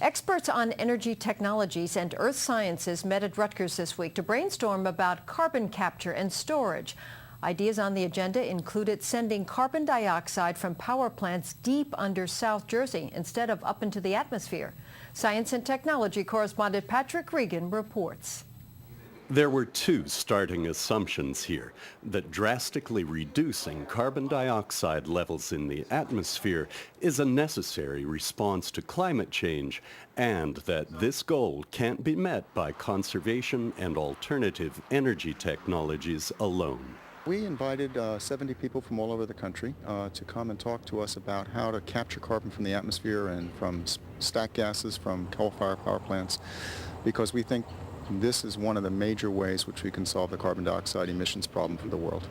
Experts on energy technologies and earth sciences met at Rutgers this week to brainstorm about carbon capture and storage. Ideas on the agenda included sending carbon dioxide from power plants deep under South Jersey instead of up into the atmosphere. Science and technology correspondent Patrick Regan reports. There were two starting assumptions here, that drastically reducing carbon dioxide levels in the atmosphere is a necessary response to climate change, and that this goal can't be met by conservation and alternative energy technologies alone. We invited 70 people from all over the country to come and talk to us about how to capture carbon from the atmosphere and from stack gases from coal-fired power plants, because we think this is one of the major ways which we can solve the carbon dioxide emissions problem for the world.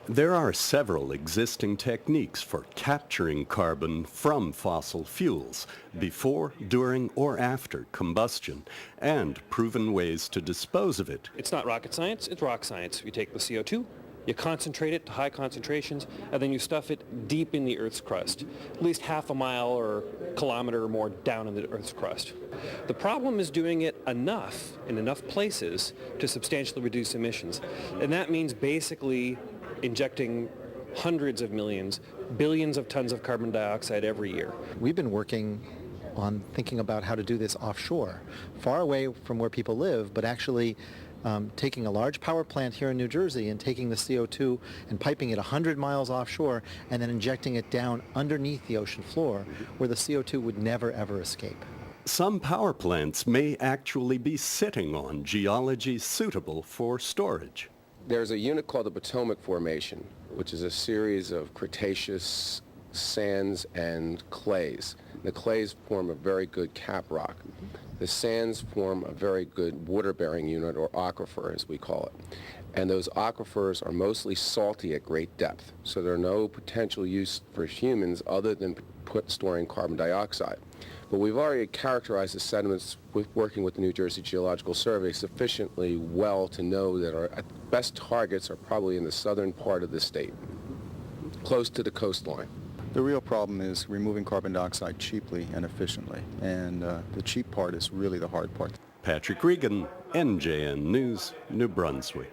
There are several existing techniques for capturing carbon from fossil fuels before, during, or after combustion, and proven ways to dispose of it. It's not rocket science, it's rock science. You take the CO2, you concentrate it to high concentrations, and then you stuff it deep in the Earth's crust, at least half a mile or kilometer or more down in the Earth's crust. The problem is doing it enough in enough places to substantially reduce emissions. And that means basically injecting hundreds of millions, billions of tons of carbon dioxide every year. We've been working on thinking about how to do this offshore, far away from where people live, but actually taking a large power plant here in New Jersey and taking the CO2 and piping it 100 miles offshore and then injecting it down underneath the ocean floor where the CO2 would never ever escape. Some power plants may actually be sitting on geology suitable for storage. There's a unit called the Potomac Formation, which is a series of Cretaceous sands and clays. The clays form a very good cap rock. The sands form a very good water-bearing unit, or aquifer as we call it. And those aquifers are mostly salty at great depth, so there are no potential use for humans other than storing carbon dioxide. But we've already characterized the sediments working with the New Jersey Geological Survey sufficiently well to know that our best targets are probably in the southern part of the state, close to the coastline. The real problem is removing carbon dioxide cheaply and efficiently, and the cheap part is really the hard part. Patrick Regan, NJN News, New Brunswick.